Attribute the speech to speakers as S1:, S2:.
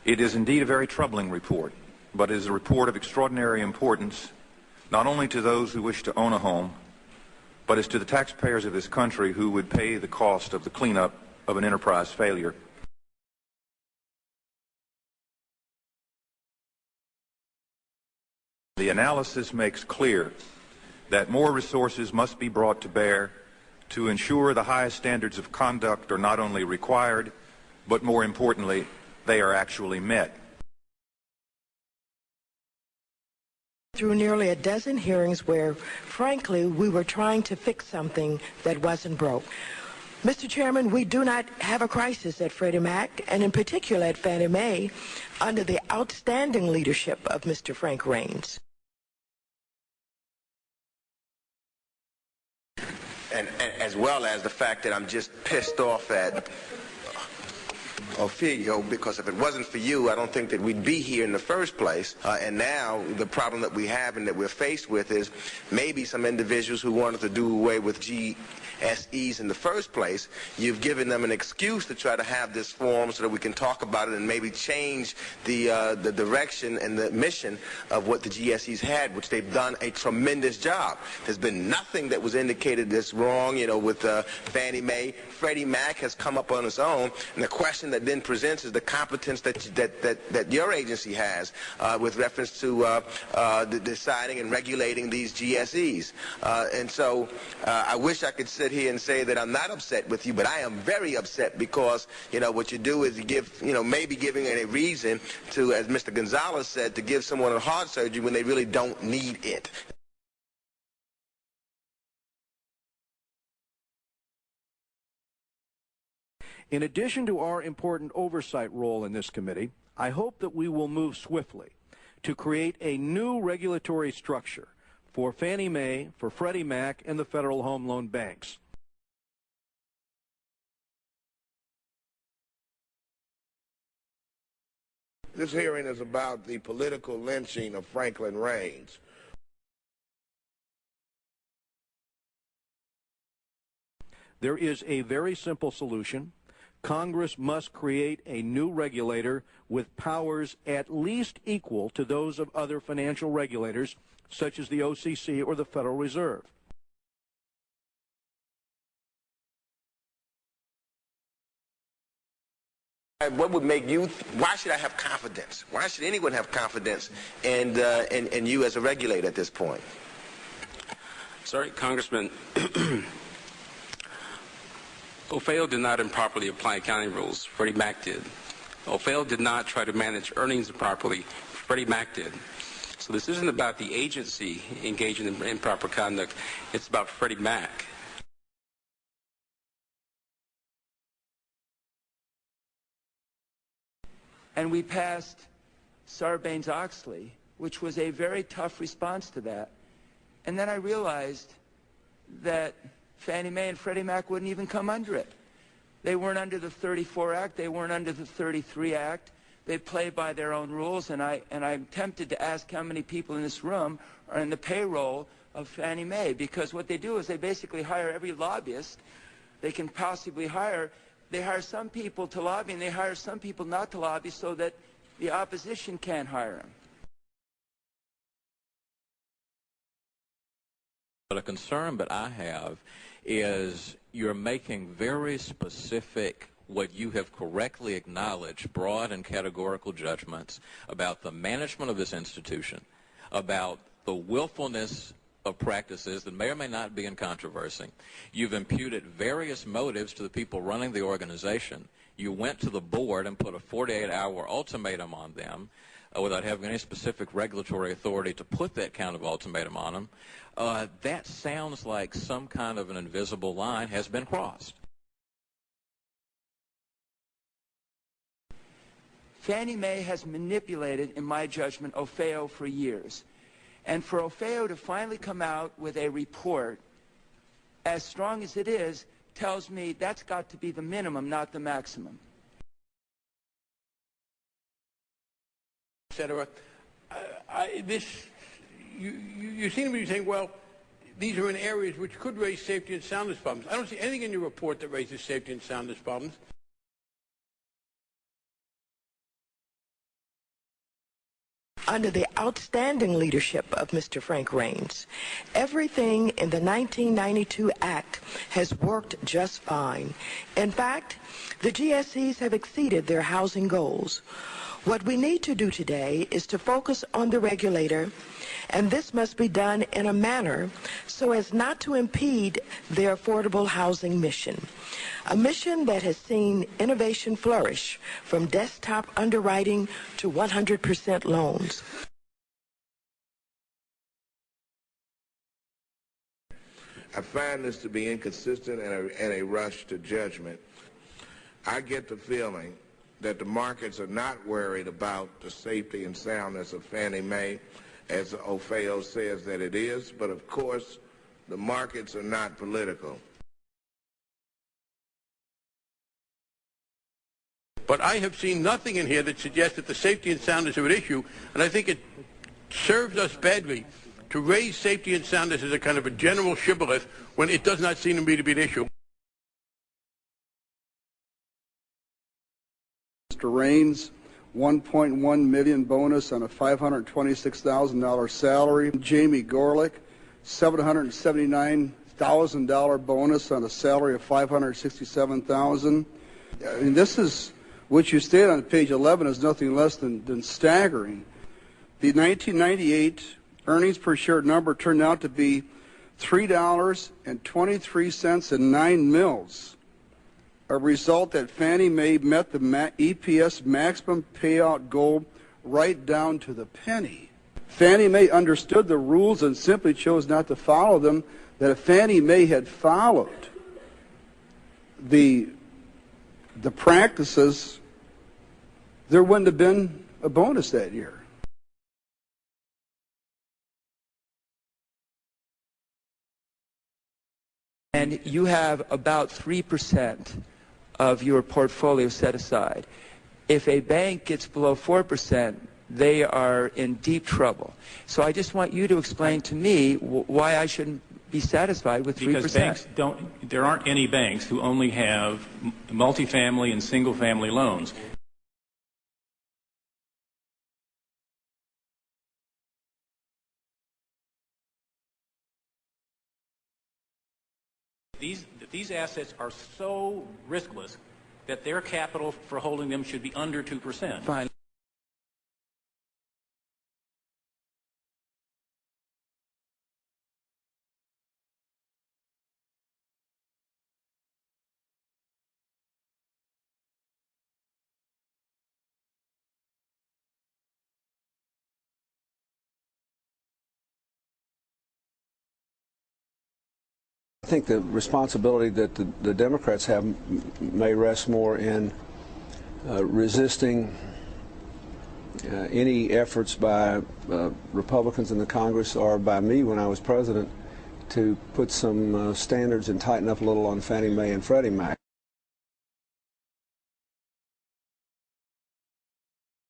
S1: It is indeed a very troubling report, but it is a report of extraordinary importance, not only to those who wish to own a home, but as to the taxpayers of this country who would pay the cost of the cleanup of an enterprise failure. The analysis makes clear that more resources must be brought to bear to ensure the highest standards of conduct are not only required, but more importantly, they are actually met.
S2: Through nearly a dozen hearings where, frankly, we were trying to fix something that wasn't broke. Mr. Chairman, we do not have a crisis at Freddie Mac, and in particular at Fannie Mae, under the outstanding leadership of Mr. Frank Raines.
S3: And as well as the fact that I'm just pissed off at Ophelia, because if it wasn't for you, I don't think that we'd be here in the first place. And now the problem that we have and that we're faced with is maybe some individuals who wanted to do away with GSEs in the first place, you've given them an excuse to try to have this forum so that we can talk about it and maybe change the direction and the mission of what the GSEs had, which they've done a tremendous job. There's been nothing that was indicated that's wrong, with Fannie Mae. Freddie Mac has come up on its own, and the question that then presents is the competence that your agency has with reference to deciding and regulating these GSEs. And so I wish I could sit here and say that I'm not upset with you, but I am very upset because, what you do is you give, maybe giving a reason to, as Mr. Gonzalez said, to give someone a heart surgery when they really don't need it.
S4: In addition to our important oversight role in this committee, I hope that we will move swiftly to create a new regulatory structure for Fannie Mae, for Freddie Mac, and the Federal Home Loan Banks.
S5: This hearing is about the political lynching of Franklin Raines.
S4: There is a very simple solution. Congress must create a new regulator with powers at least equal to those of other financial regulators, such as the OCC or the Federal Reserve.
S3: What would make you, why should I have confidence? Why should anyone have confidence in you as a regulator at this point?
S6: Sorry, Congressman. Owe did not improperly apply accounting rules. Freddie Mac did. Owe did not try to manage earnings improperly. Freddie Mac did. So this isn't about the agency engaging in improper conduct. It's about Freddie Mac.
S7: And we passed Sarbanes-Oxley, which was a very tough response to that. And then I realized that Fannie Mae and Freddie Mac wouldn't even come under it. They weren't under the 34 Act. They weren't under the 33 Act. They play by their own rules, and I'm tempted to ask how many people in this room are in the payroll of Fannie Mae, because what they do is they basically hire every lobbyist they can possibly hire. They hire some people to lobby, and they hire some people not to lobby so that the opposition can't hire them.
S8: But a concern that I have is you're making very specific, what you have correctly acknowledged, broad and categorical judgments about the management of this institution, about the willfulness of practices that may or may not be in controversy. You've imputed various motives to the people running the organization. You went to the board and put a 48-hour ultimatum on them without having any specific regulatory authority to put that kind of ultimatum on them. That sounds like some kind of an invisible line has been crossed.
S7: Fannie Mae has manipulated, in my judgment, Owe for years. And for Owe to finally come out with a report as strong as it is tells me that's got to be the minimum, not the maximum.
S5: Etc. You seem to be saying, well, these are in areas which could raise safety and soundness problems. I don't see anything in your report that raises safety and soundness problems.
S2: under the outstanding leadership of Mr. Frank Raines. Everything in the 1992 Act has worked just fine. In fact, the GSEs have exceeded their housing goals. What we need to do today is to focus on the regulator, and this must be done in a manner so as not to impede their affordable housing mission, a mission that has seen innovation flourish from desktop underwriting to 100% loans.
S9: I find this to be inconsistent and a rush to judgment. I get the feeling that the markets are not worried about the safety and soundness of Fannie Mae, as Owe says that it is, but of course the markets are not political.
S5: But I have seen nothing in here that suggests that the safety and soundness are at issue, and I think it serves us badly to raise safety and soundness as a kind of a general shibboleth when it does not seem to me to be an issue.
S10: Mr. Raines, $1.1 million bonus on a $526,000 salary. Jamie Gorelick, $779,000 bonus on a salary of $567,000. And this is what you stated on page 11 is nothing less than staggering. The 1998 earnings per share number turned out to be $3.23 and 9 mils. A result that Fannie Mae met the EPS maximum payout goal right down to the penny. Fannie Mae understood the rules and simply chose not to follow them. That if Fannie Mae had followed the practices, there wouldn't have been a bonus that year.
S7: And you have about 3% of your portfolio set aside. If a bank gets below 4%, they are in deep trouble. So I just want you to explain to me why I shouldn't be satisfied with 3%.
S11: Because banks there aren't any banks who only have multifamily and single-family loans. These assets are so riskless that their capital for holding them should be under 2%.
S7: Fine.
S12: I think the responsibility that the Democrats have may rest more in resisting any efforts by Republicans in the Congress or by me when I was president to put some standards and tighten up a little on Fannie Mae and Freddie Mac.